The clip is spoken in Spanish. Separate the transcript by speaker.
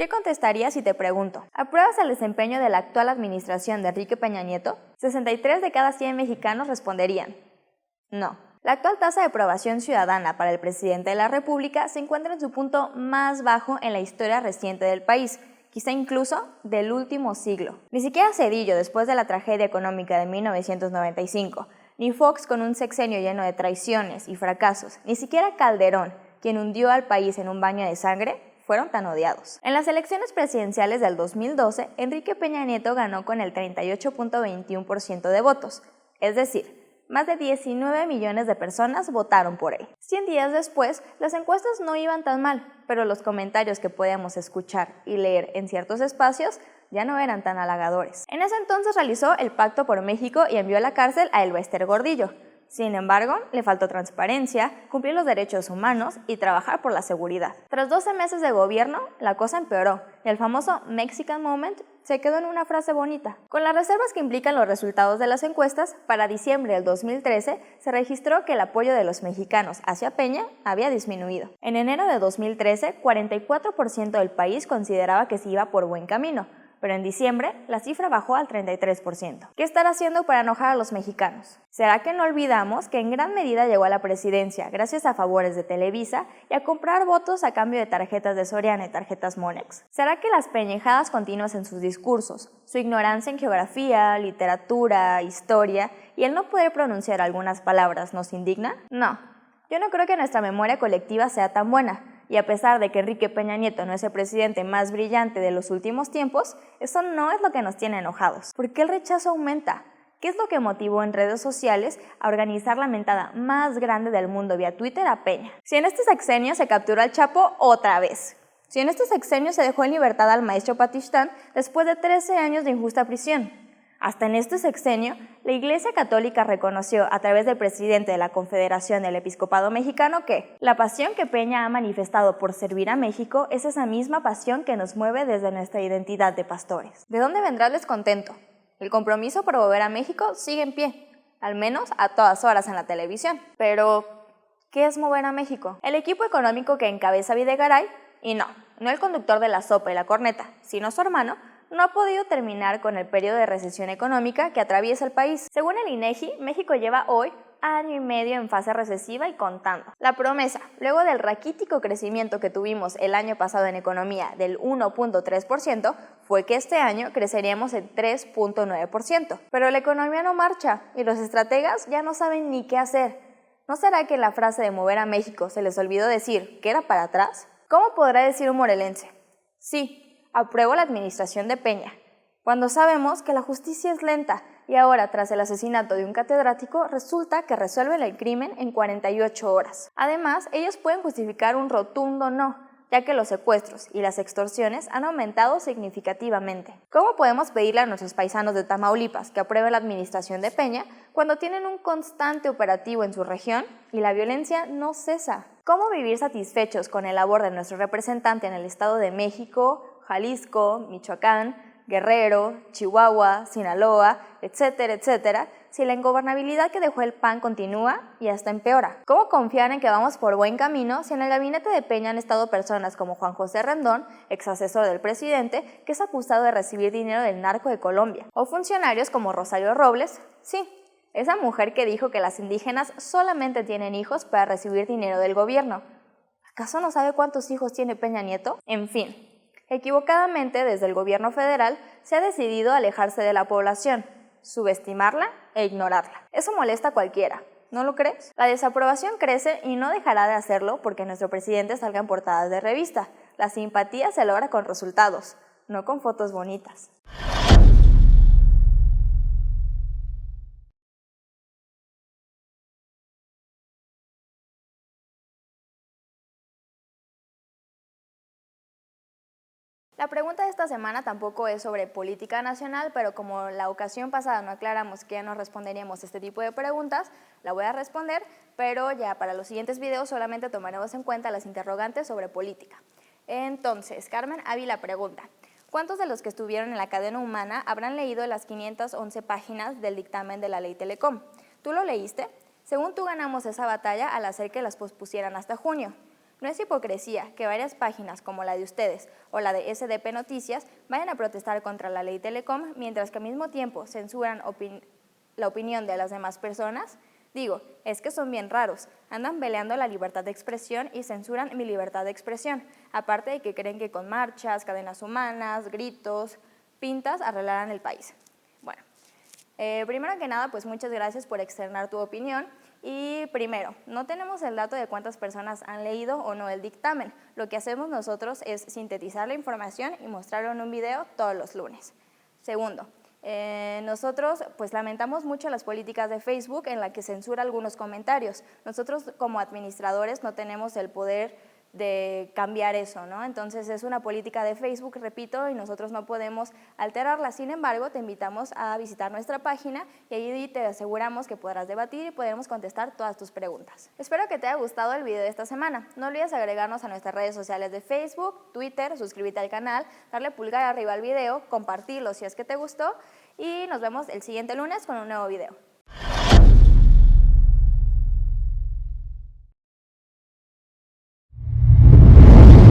Speaker 1: ¿Qué contestarías si te pregunto? ¿Apruebas el desempeño de la actual administración de Enrique Peña Nieto? 63 de cada 100 mexicanos responderían no. La actual tasa de aprobación ciudadana para el presidente de la República se encuentra en su punto más bajo en la historia reciente del país, quizá incluso del último siglo. Ni siquiera Zedillo, después de la tragedia económica de 1995, ni Fox con un sexenio lleno de traiciones y fracasos, ni siquiera Calderón, quien hundió al país en un baño de sangre, fueron tan odiados. En las elecciones presidenciales del 2012, Enrique Peña Nieto ganó con el 38.21% de votos, es decir, más de 19 millones de personas votaron por él. 100 días después, las encuestas no iban tan mal, pero los comentarios que podíamos escuchar y leer en ciertos espacios ya no eran tan halagadores. En ese entonces realizó el Pacto por México y envió a la cárcel a Elbester Gordillo. Sin embargo, le faltó transparencia, cumplir los derechos humanos y trabajar por la seguridad. Tras 12 meses de gobierno, la cosa empeoró y el famoso Mexican Moment se quedó en una frase bonita. Con las reservas que implican los resultados de las encuestas, para diciembre del 2013 se registró que el apoyo de los mexicanos hacia Peña había disminuido. En enero de 2013, 44% del país consideraba que se iba por buen camino, pero en diciembre la cifra bajó al 33%. ¿Qué estará haciendo para enojar a los mexicanos? ¿Será que no olvidamos que en gran medida llegó a la presidencia gracias a favores de Televisa y a comprar votos a cambio de tarjetas de Soriana y tarjetas Monex? ¿Será que las peñejadas continuas en sus discursos, su ignorancia en geografía, literatura, historia y el no poder pronunciar algunas palabras nos indigna? No, yo no creo que nuestra memoria colectiva sea tan buena. Y a pesar de que Enrique Peña Nieto no es el presidente más brillante de los últimos tiempos, eso no es lo que nos tiene enojados. ¿Por qué el rechazo aumenta? ¿Qué es lo que motivó en redes sociales a organizar la mentada más grande del mundo vía Twitter a Peña? Si en este sexenio se capturó al Chapo otra vez. Si en este sexenio se dejó en libertad al maestro Patistán después de 13 años de injusta prisión. Hasta en este sexenio, la Iglesia Católica reconoció a través del presidente de la Confederación del Episcopado Mexicano que la pasión que Peña ha manifestado por servir a México es esa misma pasión que nos mueve desde nuestra identidad de pastores. ¿De dónde vendrá el descontento? El compromiso por volver a México sigue en pie, al menos a todas horas en la televisión. Pero, ¿qué es mover a México? El equipo económico que encabeza Videgaray, y no el conductor de la sopa y la corneta, sino su hermano, no ha podido terminar con el periodo de recesión económica que atraviesa el país. Según el INEGI, México lleva hoy año y medio en fase recesiva y contando. La promesa, luego del raquítico crecimiento que tuvimos el año pasado en economía del 1.3%, fue que este año creceríamos el 3.9%. Pero la economía no marcha y los estrategas ya no saben ni qué hacer. ¿No será que en la frase de mover a México se les olvidó decir que era para atrás? ¿Cómo podrá decir un morelense? Sí, apruebo la administración de Peña, cuando sabemos que la justicia es lenta y ahora, tras el asesinato de un catedrático, resulta que resuelven el crimen en 48 horas. Además, ellos pueden justificar un rotundo no, ya que los secuestros y las extorsiones han aumentado significativamente. ¿Cómo podemos pedirle a nuestros paisanos de Tamaulipas que aprueben la administración de Peña cuando tienen un constante operativo en su región y la violencia no cesa? ¿Cómo vivir satisfechos con el labor de nuestro representante en el Estado de México, Jalisco, Michoacán, Guerrero, Chihuahua, Sinaloa, etcétera, etcétera, si la ingobernabilidad que dejó el PAN continúa y hasta empeora? ¿Cómo confiar en que vamos por buen camino si en el gabinete de Peña han estado personas como Juan José Rendón, ex asesor del presidente, que es acusado de recibir dinero del narco de Colombia, o funcionarios como Rosario Robles? Sí, esa mujer que dijo que las indígenas solamente tienen hijos para recibir dinero del gobierno. ¿Acaso no sabe cuántos hijos tiene Peña Nieto? En fin. Equivocadamente, desde el gobierno federal, se ha decidido alejarse de la población, subestimarla e ignorarla. Eso molesta a cualquiera, ¿no lo crees? La desaprobación crece y no dejará de hacerlo porque nuestro presidente salga en portadas de revista. La simpatía se logra con resultados, no con fotos bonitas. La pregunta de esta semana tampoco es sobre política nacional, pero como la ocasión pasada no aclaramos que ya no responderíamos este tipo de preguntas, la voy a responder, pero ya para los siguientes videos solamente tomaremos en cuenta las interrogantes sobre política. Entonces, Carmen Ávila pregunta: ¿cuántos de los que estuvieron en la cadena humana habrán leído las 511 páginas del dictamen de la Ley Telecom? ¿Tú lo leíste? Según tú, ganamos esa batalla al hacer que las pospusieran hasta junio. No es hipocresía que varias páginas como la de ustedes o la de SDP Noticias vayan a protestar contra la ley Telecom mientras que al mismo tiempo censuran la opinión de las demás personas. Digo, es que son bien raros, andan peleando la libertad de expresión y censuran mi libertad de expresión, aparte de que creen que con marchas, cadenas humanas, gritos, pintas arreglarán el país. Bueno, primero que nada, pues muchas gracias por externar tu opinión. Y primero, no tenemos el dato de cuántas personas han leído o no el dictamen. Lo que hacemos nosotros es sintetizar la información y mostrarlo en un video todos los lunes. Segundo, nosotros pues lamentamos mucho las políticas de Facebook en la que censura algunos comentarios. Nosotros como administradores no tenemos el poder de cambiar eso, ¿no? Entonces es una política de Facebook, repito, y nosotros no podemos alterarla. Sin embargo, te invitamos a visitar nuestra página y allí te aseguramos que podrás debatir y podremos contestar todas tus preguntas. Espero que te haya gustado el video de esta semana. No olvides agregarnos a nuestras redes sociales de Facebook, Twitter, suscribirte al canal, darle pulgar arriba al video, compartirlo si es que te gustó y nos vemos el siguiente lunes con un nuevo video.